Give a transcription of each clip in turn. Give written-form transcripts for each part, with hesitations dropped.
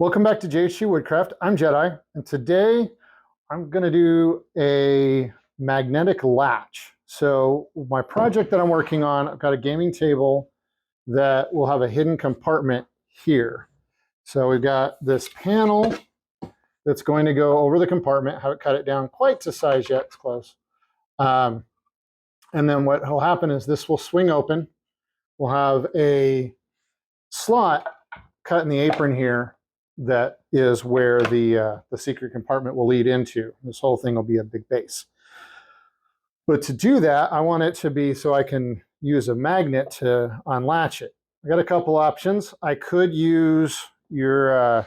Welcome back to JHGWoodCraft. I'm Jedi, and today I'm going to do a magnetic latch. So my project that I'm working on, I've got a gaming table that will have a hidden compartment here. So we've got this panel that's going to go over the compartment. Haven't cut it down quite to size yet, it's close. And then what will happen is this will swing open. We'll have a slot cut in the apron here that is where the secret compartment will lead into. This whole thing will be a big base. But to do that, I want it to be so I can use a magnet to unlatch it. I got a couple options. I could use your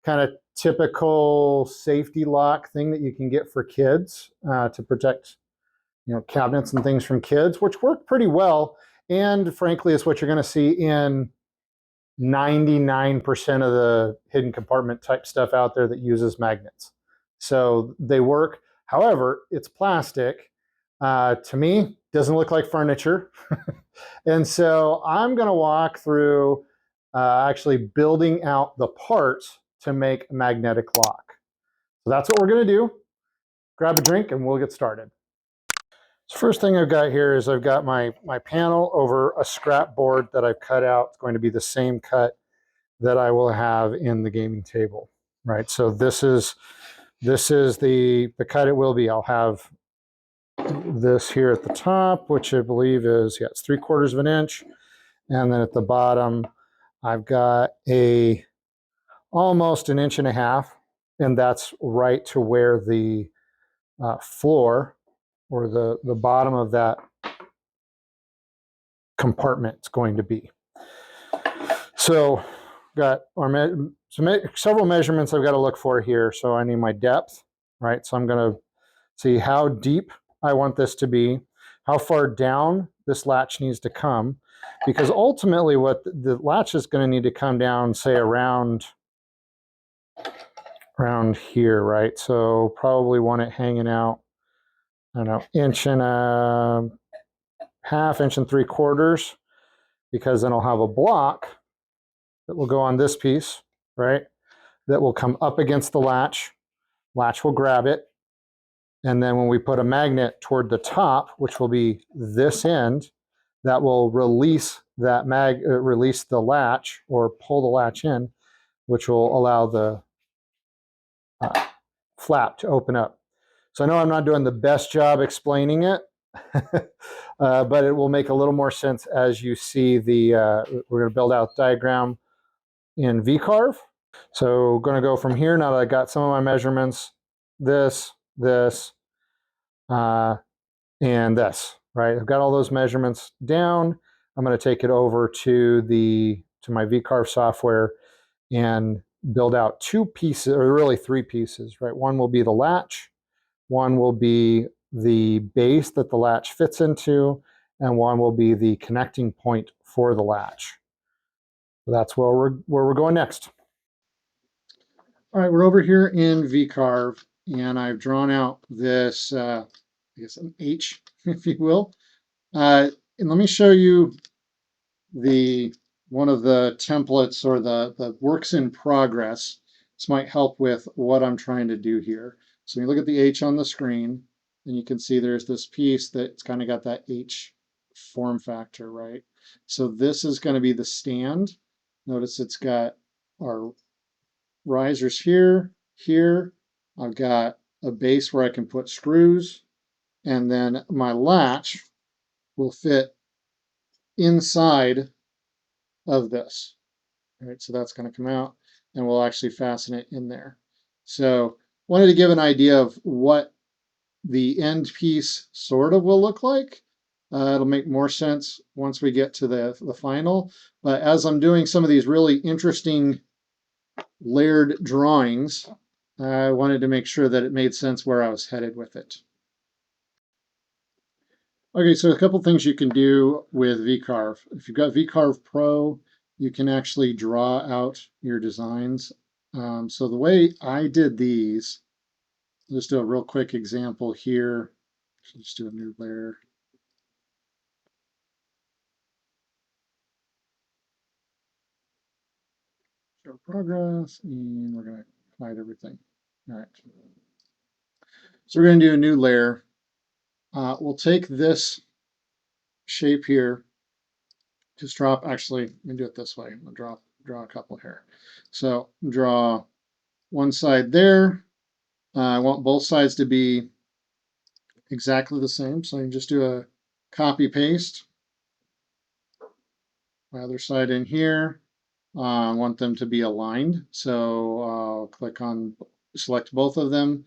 kind of typical safety lock thing that you can get for kids to protect, cabinets and things from kids, which work pretty well. And frankly, it's what you're going to see in 99% of the hidden compartment type stuff out there that uses magnets. So they work. However, it's plastic. To me, doesn't look like furniture. And so I'm going to walk through actually building out the parts to make a magnetic lock. So that's what we're going to do. Grab a drink and we'll get started. So first thing I've got here is I've got my panel over a scrap board that I've cut out. It's going to be the same cut that I will have in the gaming table, right? So this is the cut it will be. I'll have this here at the top, which I believe is, it's 3/4 of an inch. And then at the bottom, I've got almost 1.5 inches, and that's right to where the floor or the bottom of that compartment is going to be. So got several measurements I've got to look for here. So I need my depth, right? So I'm going to see how deep I want this to be, how far down this latch needs to come, because ultimately what the latch is going to need to come down, say around here, right? So probably want it hanging out, I don't know, 1.5 inches, 1.75 inches, because then I'll have a block that will go on this piece, right? That will come up against the latch. Latch will grab it. And then when we put a magnet toward the top, which will be this end, that will release that release the latch or pull the latch in, which will allow the flap to open up. So I know I'm not doing the best job explaining it, but it will make a little more sense as you see we're going to build out the diagram in VCarve. So going to go from here now that I got some of my measurements, this, and this, right? I've got all those measurements down. I'm going to take it over to my VCarve software and build out 2 pieces, or really 3 pieces, right? One will be the latch, one will be the base that the latch fits into, and one will be the connecting point for the latch. So that's where we're going next. All right, we're over here in VCarve, and I've drawn out this, I guess an H, if you will. And let me show you one of the templates or the works in progress. This might help with what I'm trying to do here. So you look at the H on the screen, and you can see there's this piece that's kind of got that H form factor, right? So this is going to be the stand. Notice it's got our risers here. I've got a base where I can put screws, and then my latch will fit inside of this. All right, so that's going to come out, and we'll actually fasten it in there. So wanted to give an idea of what the end piece sort of will look like. It'll make more sense once we get to the final. But as I'm doing some of these really interesting layered drawings, I wanted to make sure that it made sense where I was headed with it. Okay, so a couple things you can do with VCarve. If you've got VCarve Pro, you can actually draw out your designs. So the way I did these, let's do a real quick example here. Let's do a new layer. show progress, and we're going to hide everything. All right. So we're going to do a new layer. We'll take this shape here, just drop, actually, let me do it this way. I'll draw a couple here. So draw one side there. I want both sides to be exactly the same, so I can just do a copy paste. My other side in here, I want them to be aligned, so I'll select both of them,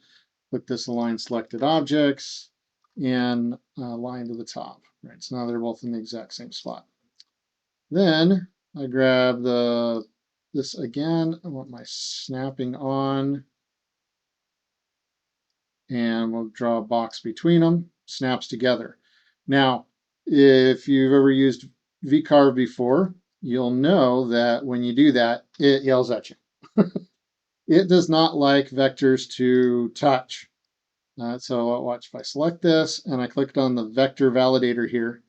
click this Align Selected Objects, and line to the top. Right, so now they're both in the exact same spot. Then I grab this again. I want my snapping on, and we'll draw a box between them. Snaps together. Now, if you've ever used VCarve before, you'll know that when you do that, it yells at you. It does not like vectors to touch. So watch, if I select this and I clicked on the vector validator here,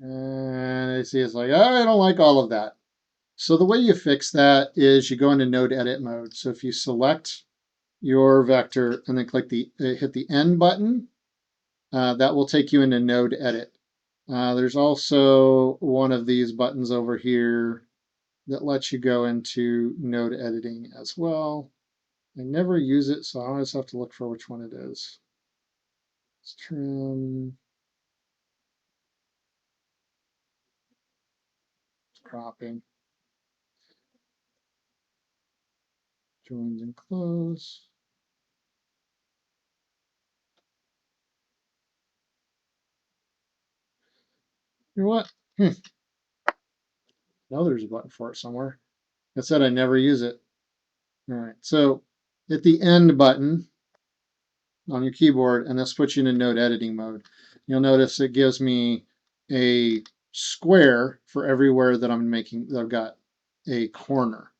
and I see it's like, oh, I don't like all of that. So the way you fix that is you go into node edit mode. So if you select your vector and then click hit the N button, that will take you into node edit. There's also one of these buttons over here that lets you go into node editing as well. I never use it, so I always have to look for which one it is. Let's trim, cropping, joins and close. You know what? No, there's a button for it somewhere. I said I never use it. All right, so hit the end button on your keyboard, and this puts you in node editing mode. You'll notice it gives me a square for everywhere that I've got a corner.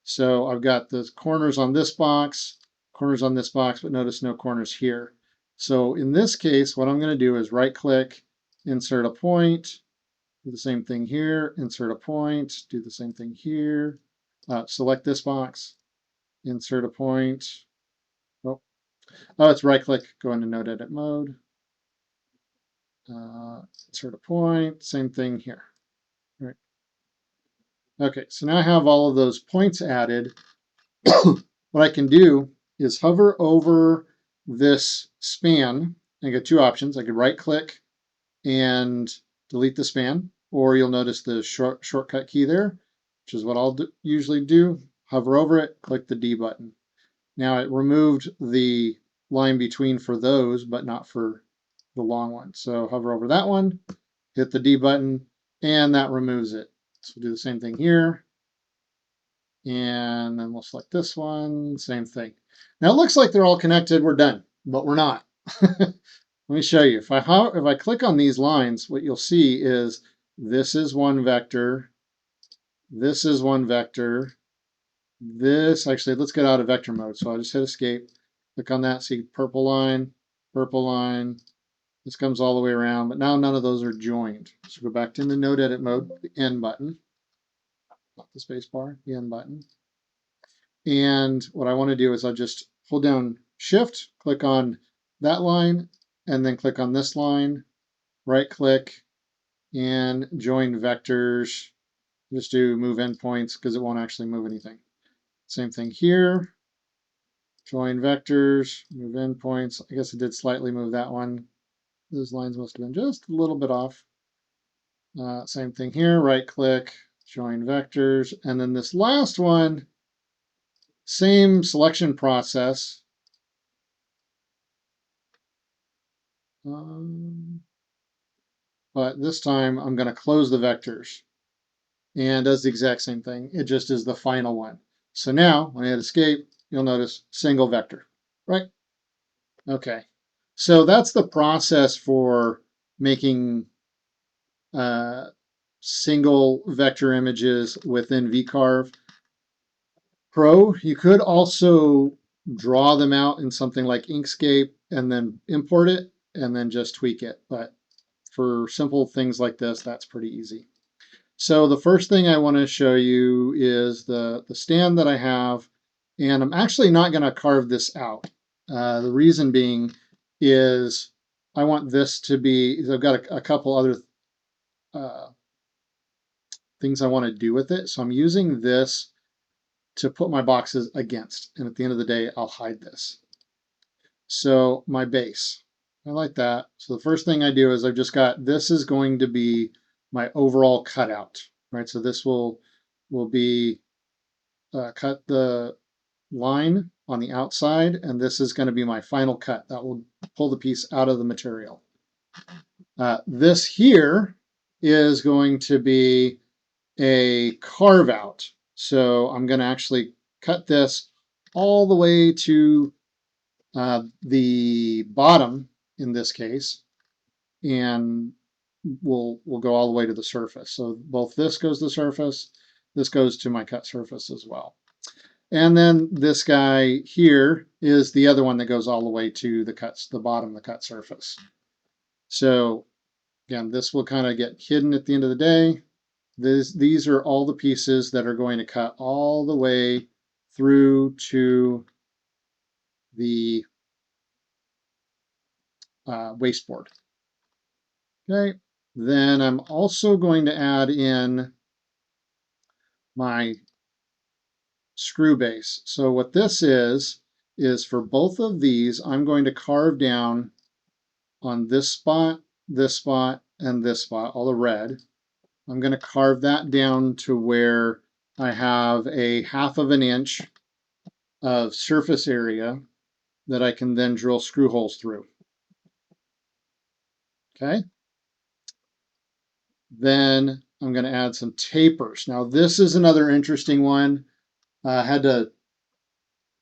So I've got the corners on this box, but notice no corners here. So in this case, what I'm going to do is right click, insert a point, do the same thing here, insert a point, do the same thing here, select this box, insert a point. Oh, it's right click, go into node edit mode, insert a point, same thing here. All right. Okay, so now I have all of those points added. What I can do is hover over this span. I get two options. I could right click and delete the span, or you'll notice the shortcut key there, which is what I'll usually do. Hover over it, click the D button. Now it removed the line between for those, but not for the long one. So hover over that one, hit the D button, and that removes it. So we'll do the same thing here. And then we'll select this one, same thing. Now it looks like they're all connected, we're done, but we're not. Let me show you. If I click on these lines, what you'll see is this is one vector, this is one vector, this, actually, let's get out of vector mode. So I'll just hit escape, click on that, see purple line, this comes all the way around, but now none of those are joined. So go back to the node edit mode, the N button, not the space bar, the N button. And what I want to do is I'll just hold down Shift, click on that line, and then click on this line, right click, and join vectors. Just do move endpoints because it won't actually move anything. Same thing here. Join vectors, move endpoints. I guess it did slightly move that one. Those lines must have been just a little bit off. Same thing here, right click, join vectors. And then this last one, same selection process. But this time I'm going to close the vectors. And does the exact same thing. It just is the final one. So now, when I hit escape, you'll notice single vector, right? Okay. So that's the process for making single vector images within VCarve Pro. You could also draw them out in something like Inkscape and then import it and then just tweak it. But for simple things like this, that's pretty easy. So the first thing I want to show you is the stand that I have, and I'm actually not going to carve this out. The reason being is I want this to be, I've got a couple other uh, things I want to do with it. So I'm using this to put my boxes against, and at the end of the day, I'll hide this. So my base, I like that. So the first thing I do is I've just got, this is going to be my overall cutout, right? So this will be cut the line on the outside, and this is going to be my final cut. That will pull the piece out of the material. This here is going to be a carve out. So I'm going to actually cut this all the way to the bottom in this case, and we'll go all the way to the surface. So both this goes to the surface, this goes to my cut surface as well. And then this guy here is the other one that goes all the way to the bottom of the cut surface. So again, this will kind of get hidden at the end of the day. These are all the pieces that are going to cut all the way through to the wasteboard. Okay, then I'm also going to add in my screw base. So what this is for both of these, I'm going to carve down on this spot, and this spot, all the red. I'm going to carve that down to where I have a 1/2 inch of surface area that I can then drill screw holes through. Okay. Then I'm going to add some tapers. Now this is another interesting one. I had to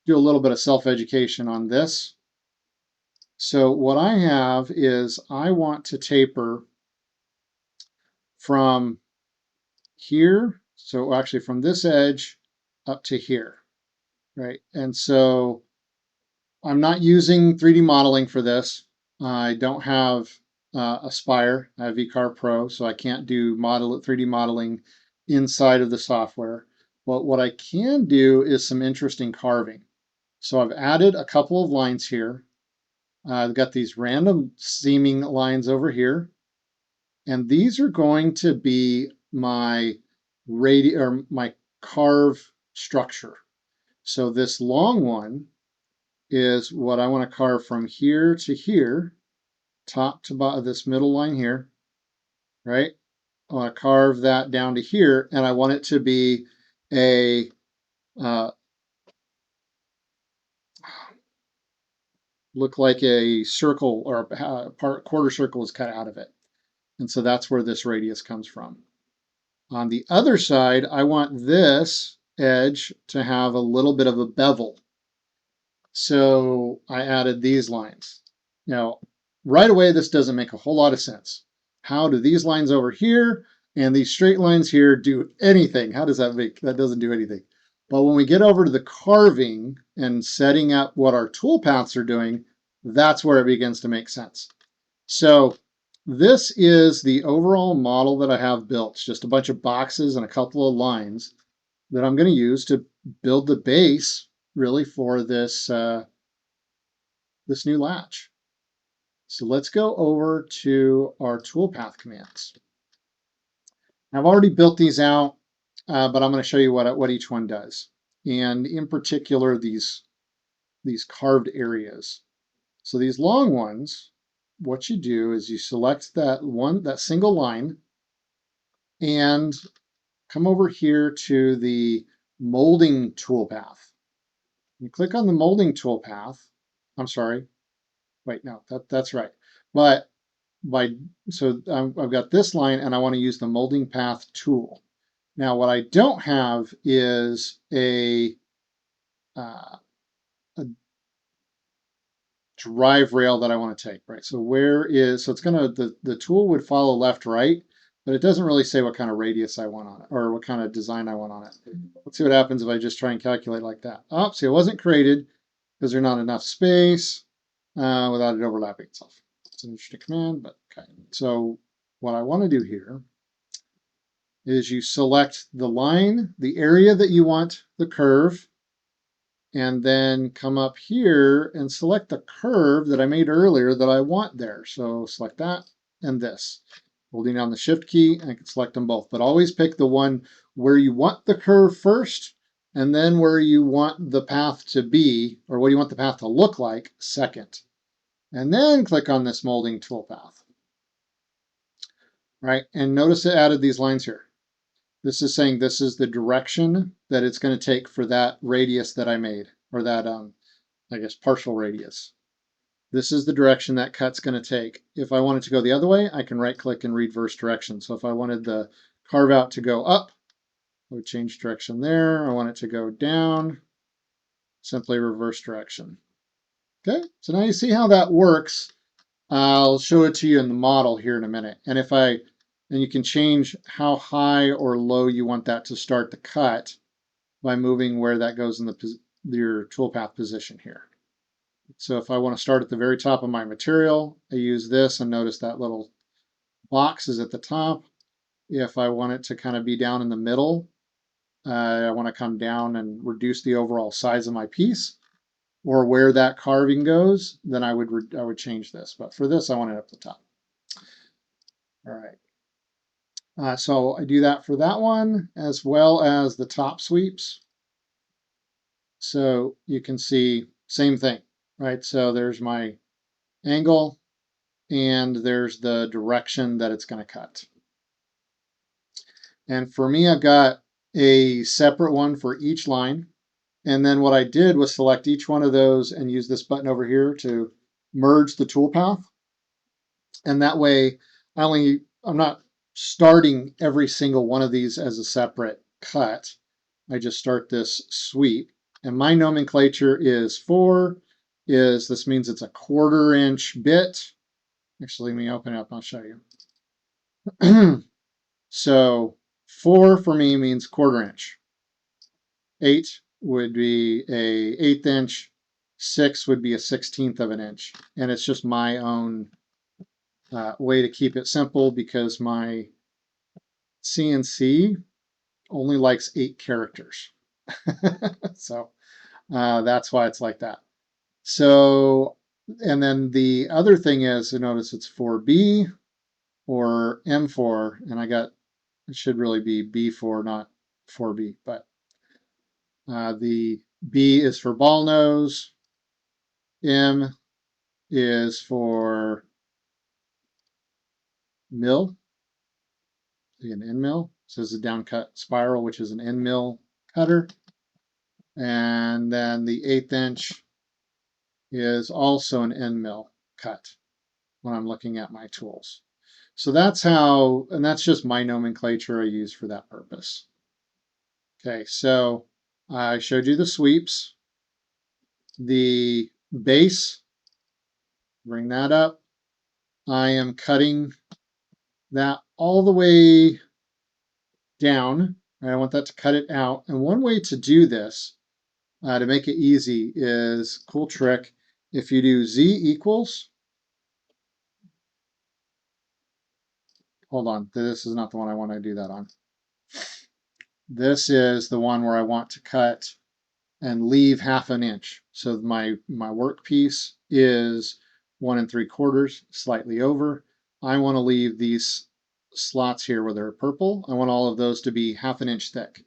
do a little bit of self-education on this. So what I have is I want to taper from here, so actually from this edge up to here, right? And so I'm not using 3D modeling for this. I don't have Aspire. I have VCarve Pro, so I can't do 3D modeling inside of the software. But what I can do is some interesting carving. So I've added a couple of lines here. I've got these random seaming lines over here, and these are going to be my my carve structure. So this long one is what I want to carve from here to here, top to bottom, this middle line here, right? I want to carve that down to here, and I want it to be a look like a circle, or a quarter circle is cut out of it. And so that's where this radius comes from. On the other side, I want this edge to have a little bit of a bevel. So I added these lines. Now, right away, this doesn't make a whole lot of sense. How do these lines over here and these straight lines here do anything? How does that make? That doesn't do anything. But when we get over to the carving and setting up what our tool paths are doing, that's where it begins to make sense. So this is the overall model that I have built. It's just a bunch of boxes and a couple of lines that I'm going to use to build the base really for this this new latch. So let's go over to our toolpath commands. I've already built these out, but I'm going to show you what each one does, and in particular these carved areas. So these long ones, what you do is you select that single line, and come over here to the molding toolpath. You click on the molding toolpath. I'm sorry. Wait, no, that's right. But I've got this line, and I want to use the molding path tool. Now, what I don't have is a drive rail that I want to take, right? So it's gonna, the tool would follow left, right, but it doesn't really say what kind of radius I want on it, or what kind of design I want on it. Let's see what happens if I just try and calculate like that. Oh, see, it wasn't created because there's not enough space without it overlapping itself. It's an interesting command, but okay. So what I want to do here is you select the line, the area that you want the curve, and then come up here and select the curve that I made earlier that I want there. So select that and this. Holding down the Shift key, I can select them both, but always pick the one where you want the curve first, and then where you want the path to be, or what you want the path to look like, second. And then click on this molding toolpath. Right, and notice it added these lines here. This is saying this is the direction that it's going to take for that radius that I made, or that, I guess, partial radius. This is the direction that cut's going to take. If I want it to go the other way, I can right-click and reverse direction. So if I wanted the carve out to go up, I would change direction there. I want it to go down, simply reverse direction. Okay, so now you see how that works. I'll show it to you in the model here in a minute. And you can change how high or low you want that to start the cut by moving where that goes in your toolpath position here. So if I want to start at the very top of my material, I use this, and notice that little box is at the top. If I want it to kind of be down in the middle, I want to come down and reduce the overall size of my piece, or where that carving goes, then I would change this. But for this, I want it up the top. All right. So I do that for that one, as well as the top sweeps. So you can see same thing, right? So there's my angle, and there's the direction that it's going to cut. And for me, I've got a separate one for each line. And then what I did was select each one of those and use this button over here to merge the toolpath. And that way, I'm not starting every single one of these as a separate cut. I just start this sweep. And my nomenclature is 4, this means it's a 1/4 inch bit. Actually, let me open it up and I'll show you. So 4 for me means 1/4 inch. 8 would be a 1/8 inch. 6 would be a 1/16 of an inch. And it's just my own way to keep it simple, because my CNC only likes 8 characters. So that's why it's like that. So, and then the other thing is, notice it's 4B or M4, and it should really be B4, not 4B, but the B is for ball nose, M is for mill, an end mill. So this is a downcut spiral, which is an end mill cutter. And then the 1/8 inch is also an end mill cut when I'm looking at my tools. So that's how, and that's just my nomenclature I use for that purpose. Okay, so I showed you the sweeps. The base, bring that up. I am cutting that all the way down. I want that to cut it out. And one way to do this, to make it easy, is cool trick. If you do Z equals, hold on, this is not the one I want to do that on. This is the one where I want to cut and leave 1/2 inch. So my workpiece is 1 3/4, slightly over. I want to leave these slots here where they're purple. I want all of those to be 1/2 inch thick.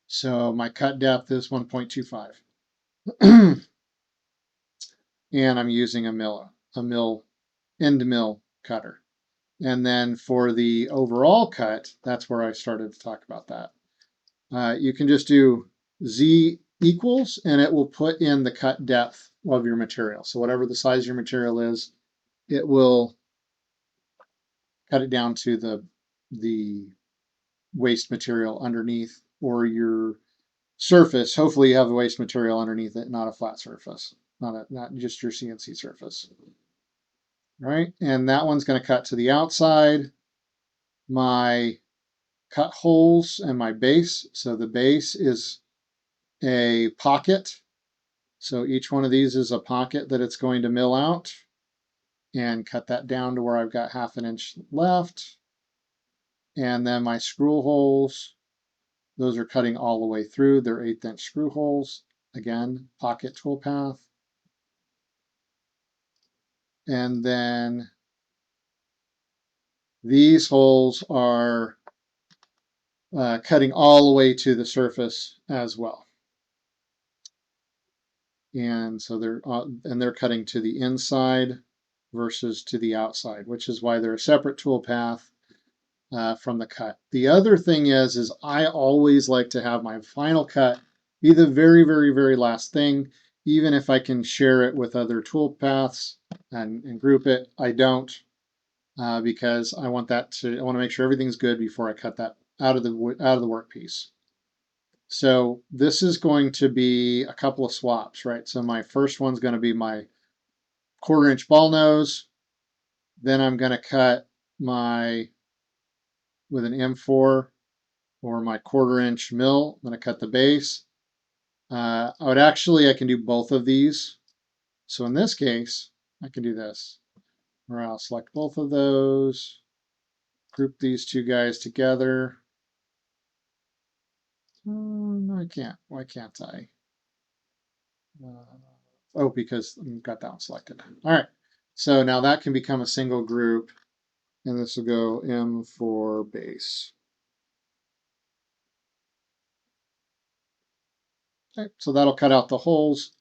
So my cut depth is 1.25. And I'm using a end mill cutter. And then for the overall cut, that's where I started to talk about that. You can just do Z equals, and it will put in the cut depth of your material. So whatever the size of your material is, it will cut it down to the waste material underneath, or your surface. Hopefully you have a waste material underneath it, not a flat surface, not just your CNC surface. All right, and that one's going to cut to the outside. My cut holes and my base. So the base is a pocket. So each one of these is a pocket that it's going to mill out, and cut that down to where I've got 1/2 inch left. And then my screw holes, those are cutting all the way through. They're 1/8" screw holes. Again, pocket toolpath. And then these holes are cutting all the way to the surface as well. And so they're cutting to the inside versus to the outside, which is why they're a separate tool path from the cut. The other thing is I always like to have my final cut be the very, very, very last thing, even if I can share it with other tool paths and group it. I don't, because I want to make sure everything's good before I cut that out of the workpiece. So this is going to be a couple of swaps, right? So my first one's going to be my 1/4" ball nose. Then I'm going to cut with an M4 or my 1/4" mill. I'm going to cut the base. I can do both of these. So in this case, I can do this, where I'll select both of those, group these two guys together. I can't. Why can't I? Oh, because I've got that one selected. All right. So now that can become a single group, and this will go M4 base. Okay, so that'll cut out the holes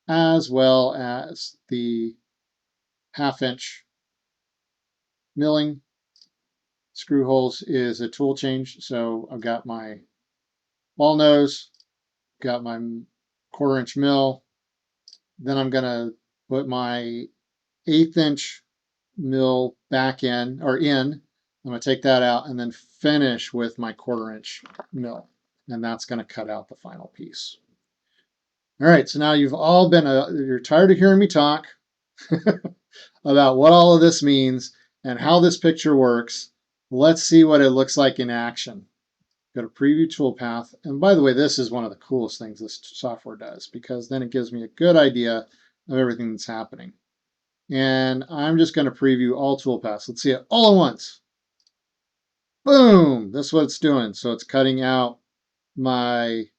as well as the 1/2" milling. Screw holes is a tool change, so I've got my ball nose, got my 1/4" mill. Then I'm going to put my 1/8" mill back in, or in. I'm going to take that out and then finish with my 1/4" mill. And that's going to cut out the final piece. All right, so now you've all been, you're tired of hearing me talk about what all of this means and how this picture works. Let's see what it looks like in action. Go to Preview Toolpath. And by the way, this is one of the coolest things this software does, because then it gives me a good idea of everything that's happening. And I'm just going to preview all toolpaths. Let's see it all at once. Boom! That's what it's doing. So it's cutting out my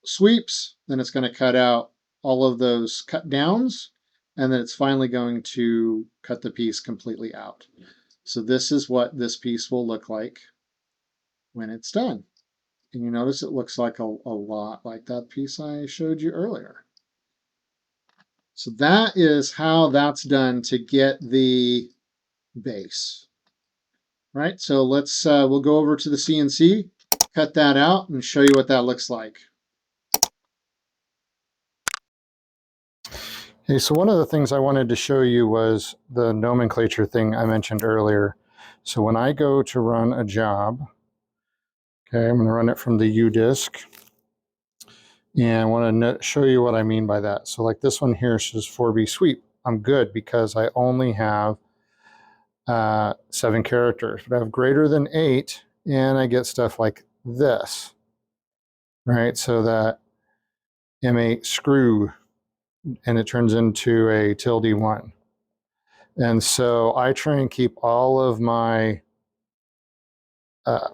sweeps, then it's going to cut out all of those cut downs, and then it's finally going to cut the piece completely out. So this is what this piece will look like when it's done. And you notice it looks like a lot like that piece I showed you earlier. So that is how that's done to get the base. Right, so we'll go over to the CNC, cut that out, and show you what that looks like. Okay, so one of the things I wanted to show you was the nomenclature thing I mentioned earlier. So when I go to run a job, okay, I'm going to run it from the U disk, and I want to show you what I mean by that. So like this one here says 4B sweep. I'm good because I only have 7 characters, but I have greater than 8, and I get stuff like this, right? So that M8 screw, and it turns into a ~1. And so I try and keep all of my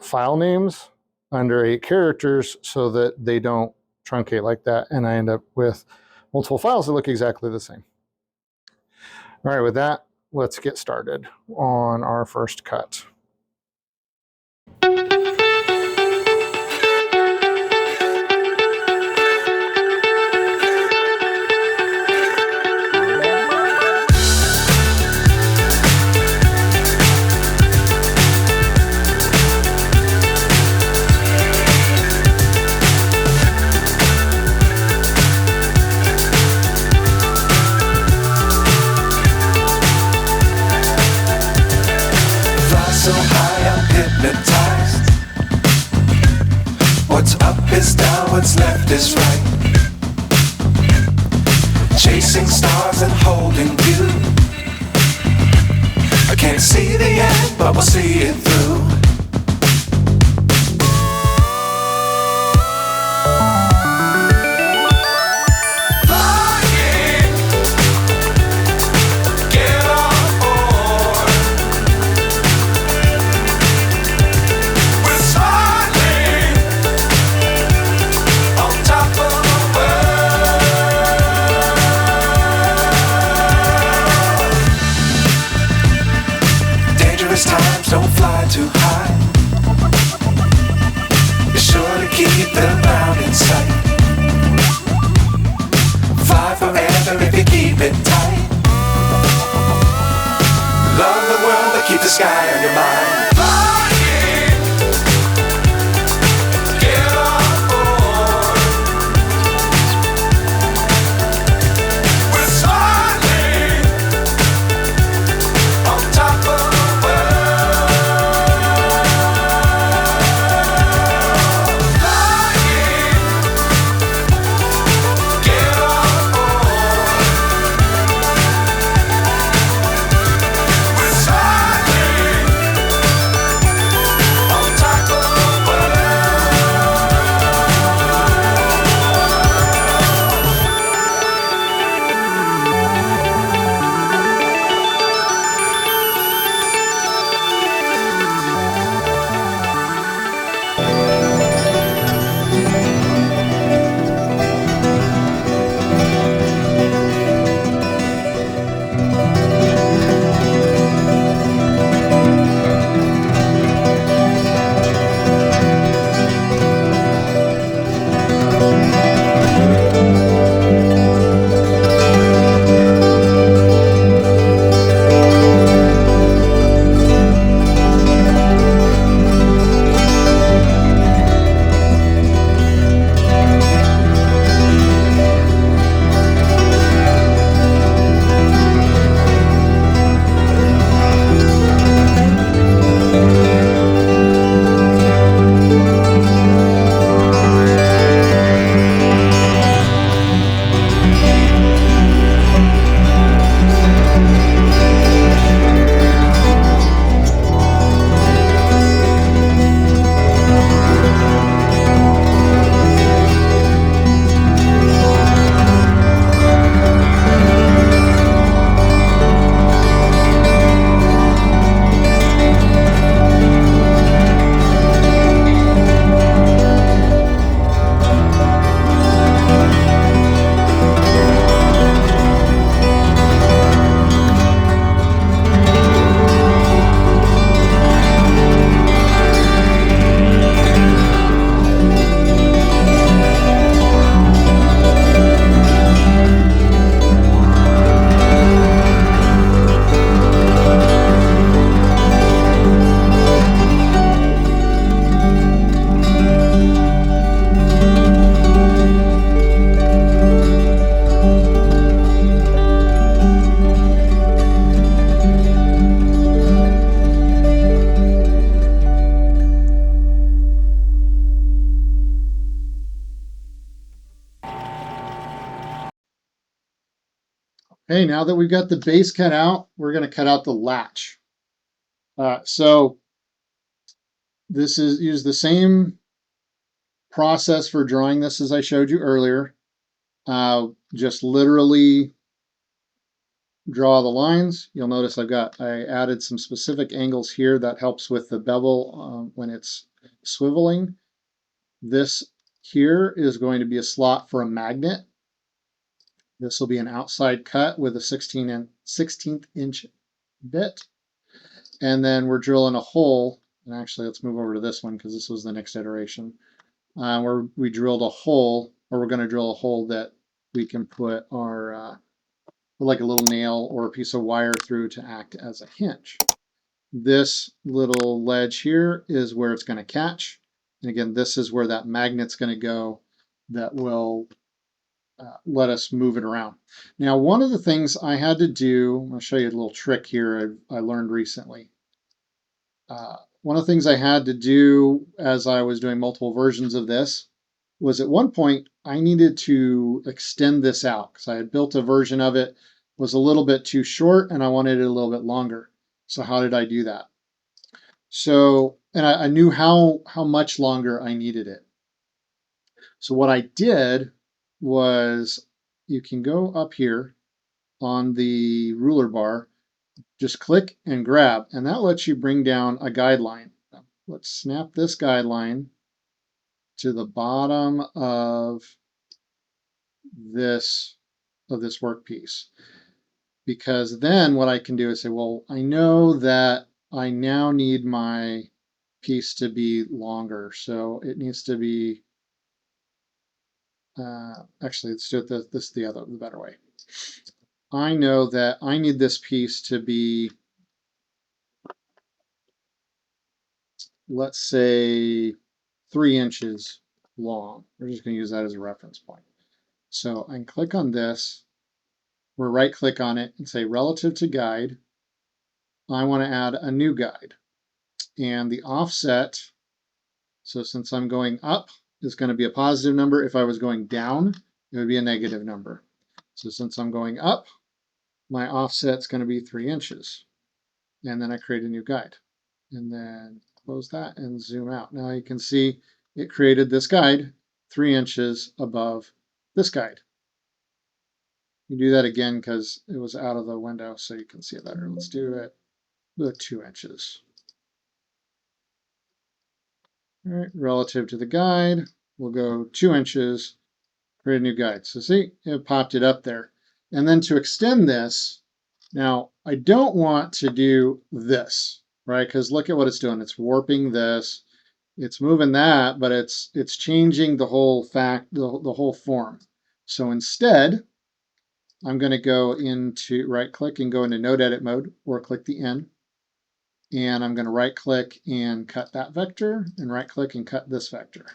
file names under 8 characters so that they don't truncate like that, and I end up with multiple files that look exactly the same. All right, with that, let's get started on our first cut. So high I'm hypnotized. What's up is down, what's left is right. Chasing stars and holding you. I can't see the end, but we'll see it through. keep the ground in sight. Fly forever if you keep it tight. Love the world but keep the sky on your mind. Flying, get on board. We're smiling on top of the world. Flying, get on board. We're smiling on top of the world. Okay, now that we've got the base cut out, we're going to cut out the latch. So this is use the same process for drawing this as I showed you earlier. Just literally draw the lines. You'll notice I added some specific angles here that helps with the bevel when it's swiveling. This here is going to be a slot for a magnet. This will be an outside cut with a 16th inch bit. And then we're drilling a hole. And actually, let's move over to this one because this was the next iteration. Where we drilled a hole, or we're going to drill a hole that we can put our, like a little nail or a piece of wire through to act as a hinge. This little ledge here is where it's going to catch. And again, this is where that magnet's going to go that will let us move it around. Now, one of the things I had to do, I'll show you a little trick here I learned recently. One of the things I had to do as I was doing multiple versions of this was at one point I needed to extend this out because I had built a version of it, was a little bit too short, and I wanted it a little bit longer. So how did I do that? So, and I knew how much longer I needed it. So what I did was, you can go up here on the ruler bar, just click and grab, and that lets you bring down a guideline. Let's snap this guideline to the bottom of this workpiece. Because then what I can do is say, well, I know that I now need my piece to be longer. So it needs to be Actually, let's do it this is the better way. I know that I need this piece to be, let's say, 3 inches long. We're just going to use that as a reference point. So I can click on this, we'll right click on it and say relative to guide. I want to add a new guide. And the offset, so since I'm going up, is going to be a positive number. If I was going down, it would be a negative number. So since I'm going up, my offset's going to be 3 inches. And then I create a new guide. And then close that and zoom out. Now you can see it created this guide 3 inches above this guide. You do that again because it was out of the window so you can see it better. Let's do it with 2 inches. All right, relative to the guide, we'll go 2 inches, create a new guide. So see, it popped it up there. And then to extend this, now I don't want to do this, right? Because look at what it's doing. It's warping this, it's moving that, but it's changing the whole the whole form. So instead, I'm going to go into right click and go into node edit mode, or click the N. And I'm going to right click and cut that vector, and right click and cut this vector.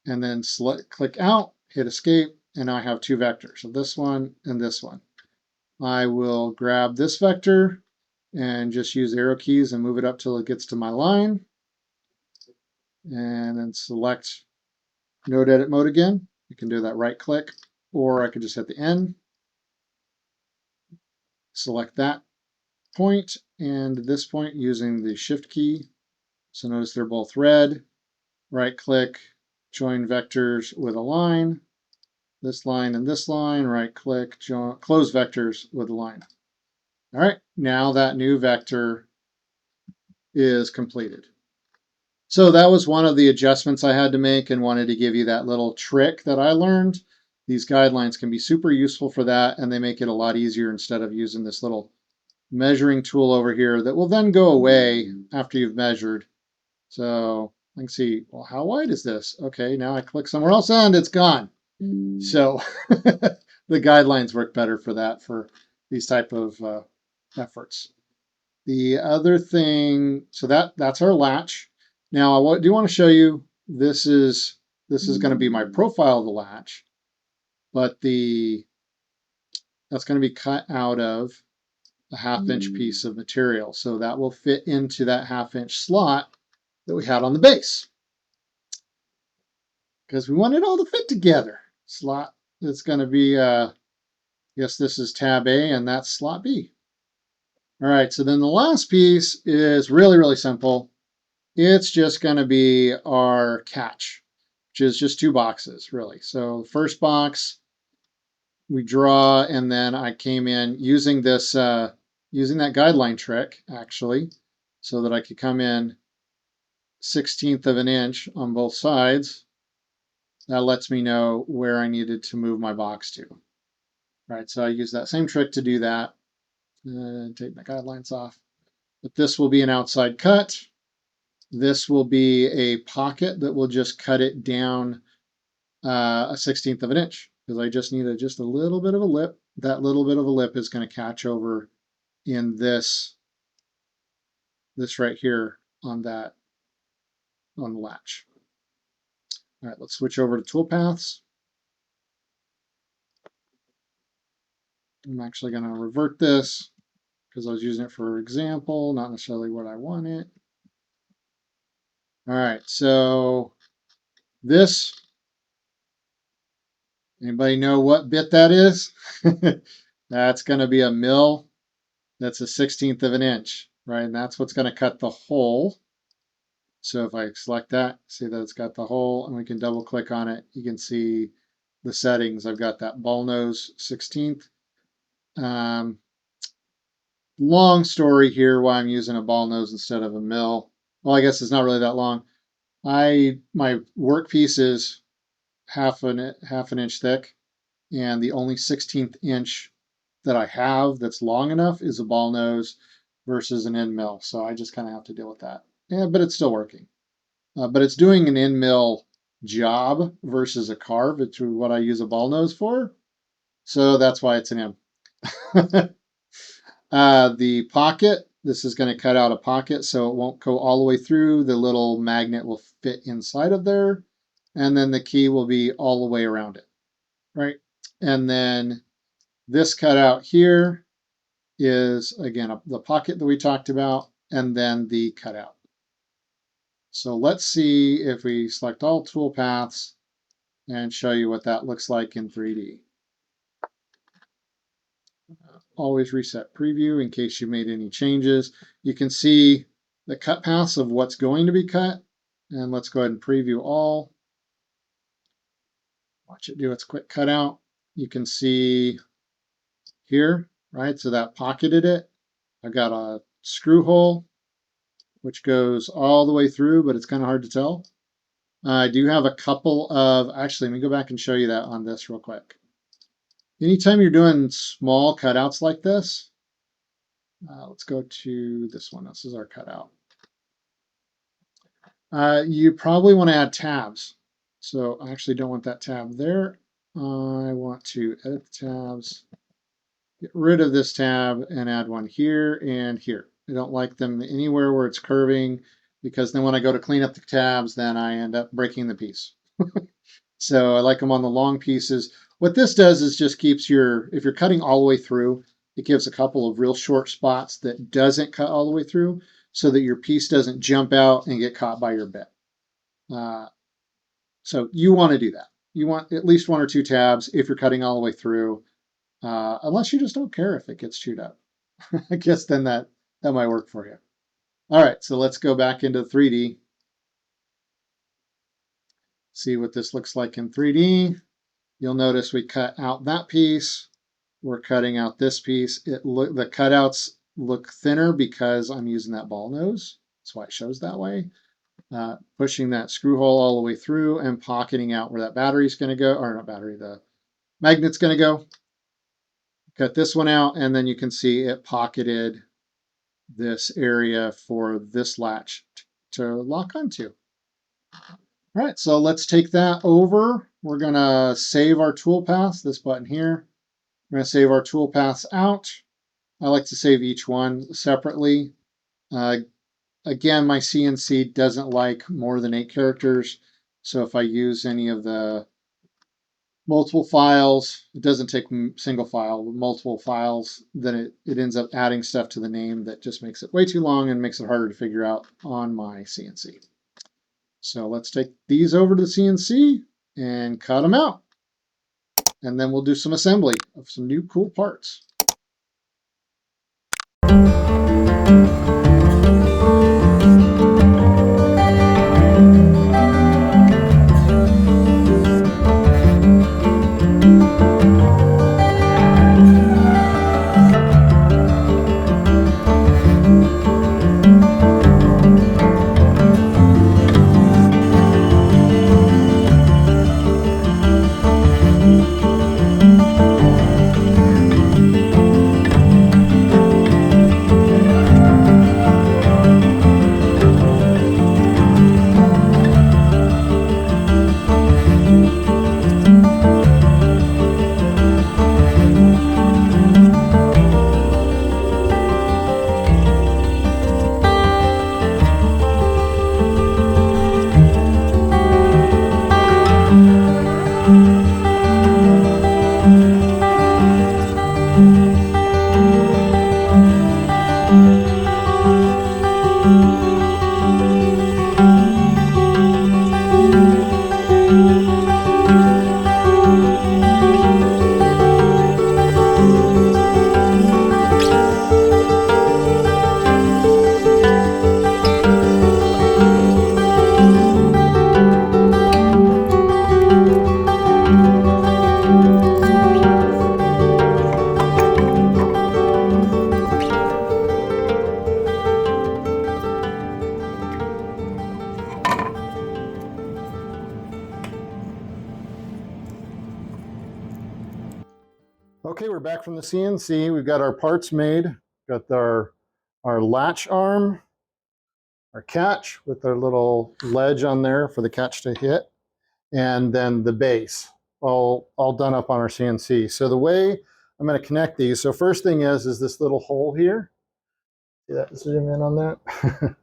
And then select, click out, hit escape, and now I have 2 vectors. So this one and this one. I will grab this vector and just use arrow keys and move it up till it gets to my line. And then select node edit mode again. You can do that right click, or I could just hit the N. Select that point and this point using the shift key. So notice they're both red. Right click, join vectors with a line. This line and this line, right click, close vectors with a line. All right, now that new vector is completed. So that was one of the adjustments I had to make and wanted to give you that little trick that I learned. These guidelines can be super useful for that, and they make it a lot easier instead of using this little measuring tool over here that will then go away after you've measured. So I can see, well, how wide is this? Okay, now I click somewhere else and it's gone. So the guidelines work better for that, for these type of efforts. The other thing, so that's our latch. Now I do want to show you, this is going to be my profile of the latch, but that's going to be cut out of a 1/2 inch piece of material. So that will fit into that 1/2 inch slot that we had on the base, because we want it all to fit together. Slot that's going to be, I guess this is tab A and that's slot B. All right, so then the last piece is really, really simple. It's just going to be our catch, which is just 2 boxes, really. So first box, we draw, and then I came in using this, using that guideline trick, actually, so that I could come in 1/16 of an inch on both sides. That lets me know where I needed to move my box to. All right, so I use that same trick to do that. Take my guidelines off. But this will be an outside cut. This will be a pocket that will just cut it down a 1/16 of an inch, because I just need just a little bit of a lip. That little bit of a lip is going to catch over in this right here on the latch. All right, let's switch over to toolpaths. I'm actually going to revert this because I was using it for example, not necessarily what I wanted. All right, so this, anybody know what bit that is? That's going to be a mill. That's a 1/16 of an inch, right? And that's what's going to cut the hole. So if I select that, see that it's got the hole, and we can double click on it, you can see the settings. I've got that ball nose 1/16. Long story here why I'm using a ball nose instead of a mill. Well, I guess it's not really that long. My workpiece is half an inch thick, and the only 1/16 inch that I have that's long enough is a ball nose versus an end mill. So I just kind of have to deal with that. Yeah, but it's still working. But it's doing an end mill job versus a carve. It's what I use a ball nose for. So that's why it's an M. The pocket, this is going to cut out a pocket so it won't go all the way through. The little magnet will fit inside of there. And then the key will be all the way around it, right? And then this cutout here is, again, the pocket that we talked about, and then the cutout. So let's see if we select all tool paths and show you what that looks like in 3D. Always reset preview in case you made any changes. You can see the cut paths of what's going to be cut. And let's go ahead and preview all. Watch it do its quick cutout. You can see here, right? So that pocketed it. I've got a screw hole, which goes all the way through, but it's kind of hard to tell. I do have a couple of, actually, let me go back and show you that on this real quick. Anytime you're doing small cutouts like this, let's go to this one. This is our cutout. You probably want to add tabs. So I actually don't want that tab there. I want to edit the tabs, get rid of this tab and add one here and here. I don't like them anywhere where it's curving because then when I go to clean up the tabs, then I end up breaking the piece. So I like them on the long pieces. What this does is just keeps if you're cutting all the way through, it gives a couple of real short spots that doesn't cut all the way through so that your piece doesn't jump out and get caught by your bit. So you want to do that. You want at least one or two tabs if you're cutting all the way through, unless you just don't care if it gets chewed up. I guess then that might work for you. All right, so let's go back into 3D. See what this looks like in 3D. You'll notice we cut out that piece. We're cutting out this piece. The cutouts look thinner because I'm using that ball nose. That's why it shows that way. Pushing that screw hole all the way through and pocketing out where that battery's going to go, or not battery, the magnet's going to go. Cut this one out, and then you can see it pocketed this area for this latch to lock onto. All right, so let's take that over. We're going to save our toolpaths, this button here. We're going to save our toolpaths out. I like to save each one separately. Again, my CNC doesn't like more than 8 characters. So if I use any of the multiple files, it doesn't take single file, multiple files, then it ends up adding stuff to the name that just makes it way too long and makes it harder to figure out on my CNC. So let's take these over to the CNC and cut them out. And then we'll do some assembly of some new cool parts. Okay, we're back from the CNC. We've got our parts made. Got our latch arm, our catch with our little ledge on there for the catch to hit. and then the base, all done up on our CNC. So the way I'm going to connect these, so first thing is this little hole here. See that? Zoom in on that.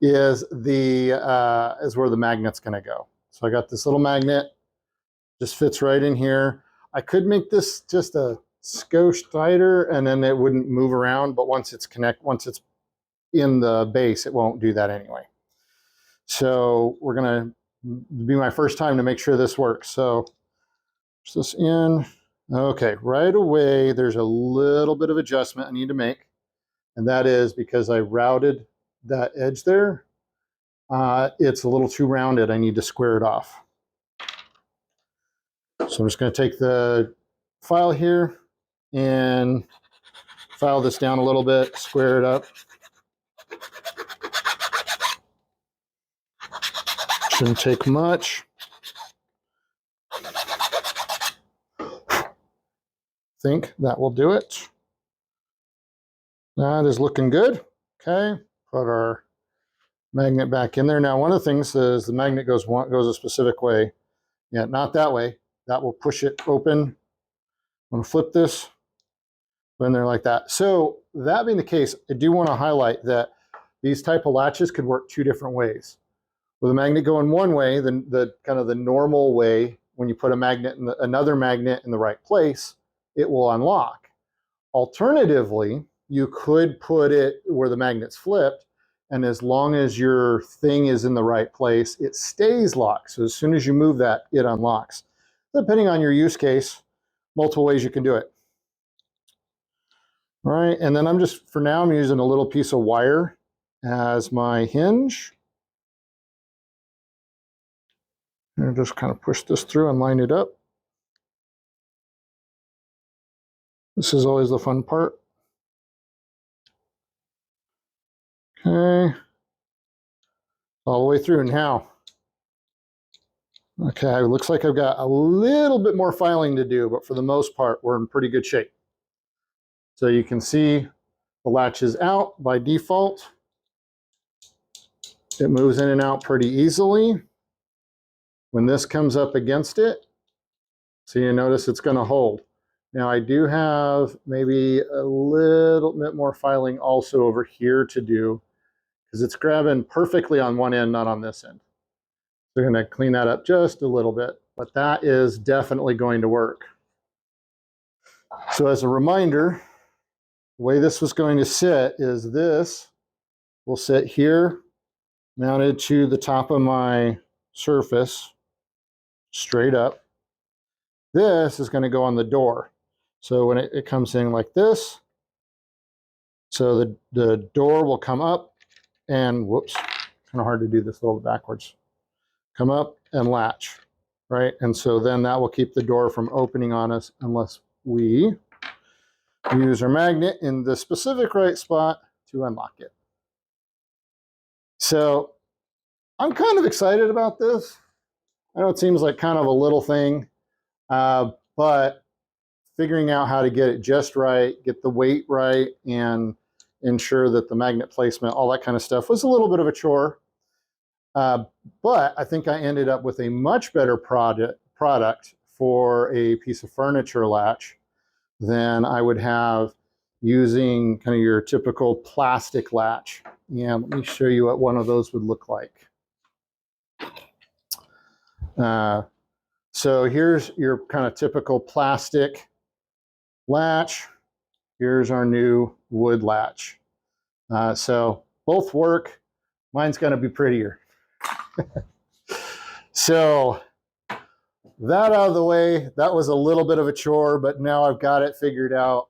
is where the magnet's going to go. So I got this little magnet, just fits right in here. I could make this just a skosh tighter and then it wouldn't move around, but once it's in the base, it won't do that anyway. So we're going to be my first time to make sure this works. So push this in. Okay, right away there's a little bit of adjustment I need to make, and that is because I routed that edge there. It's a little too rounded. I need to square it off. So I'm just going to take the file here and file this down a little bit, square it up. Shouldn't take much. Think that will do it. That is looking good. Okay, put our magnet back in there. Now, one of the things is the magnet goes a specific way. Yeah, not that way. That will push it open. I'm going to flip this, put in there like that. So that being the case, I do want to highlight that these type of latches could work two different ways. With a magnet going one way, the kind of the normal way, when you put a magnet in another magnet in the right place, it will unlock. Alternatively, you could put it where the magnet's flipped, and as long as your thing is in the right place, it stays locked. So as soon as you move that, it unlocks. Depending on your use case, multiple ways you can do it. All right, and then for now, I'm using a little piece of wire as my hinge. And just kind of push this through and line it up. This is always the fun part. Okay. All the way through now. Okay, it looks like I've got a little bit more filing to do, but for the most part, we're in pretty good shape. So you can see the latch is out by default. It moves in and out pretty easily. When this comes up against it, so you notice it's going to hold. Now I do have maybe a little bit more filing also over here to do, because it's grabbing perfectly on one end, not on this end. So we're going to clean that up just a little bit, but that is definitely going to work. So as a reminder, the way this was going to sit is this will sit here, mounted to the top of my surface, straight up. This is going to go on the door. So when it comes in like this, so the door will come up and, whoops, kind of hard to do this a little backwards. Come up and latch, right? And so then that will keep the door from opening on us unless we use our magnet in the specific right spot to unlock it. So I'm kind of excited about this. I know it seems like kind of a little thing, but figuring out how to get it just right, get the weight right, and ensure that the magnet placement, all that kind of stuff, was a little bit of a chore. But I think I ended up with a much better product for a piece of furniture latch than I would have using kind of your typical plastic latch. And let me show you what one of those would look like. So here's your kind of typical plastic latch. Here's our new wood latch. So both work. Mine's going to be prettier. So that out of the way, that was a little bit of a chore, but now I've got it figured out.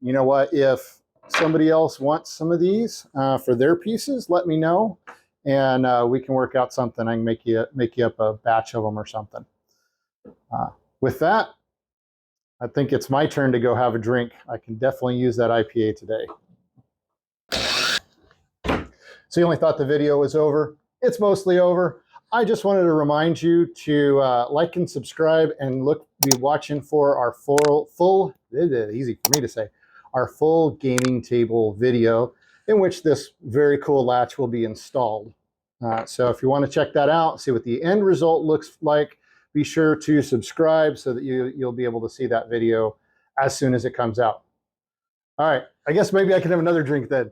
You know what? If somebody else wants some of these for their pieces, let me know, and we can work out something. I can make you up a batch of them or something. With that, I think it's my turn to go have a drink. I can definitely use that IPA today. So you only thought the video was over. It's mostly over. I just wanted to remind you to like and subscribe and be watching for our easy for me to say, our full gaming table video in which this very cool latch will be installed. So if you want to check that out, see what the end result looks like, be sure to subscribe so that you'll be able to see that video as soon as it comes out. All right, I guess maybe I can have another drink then.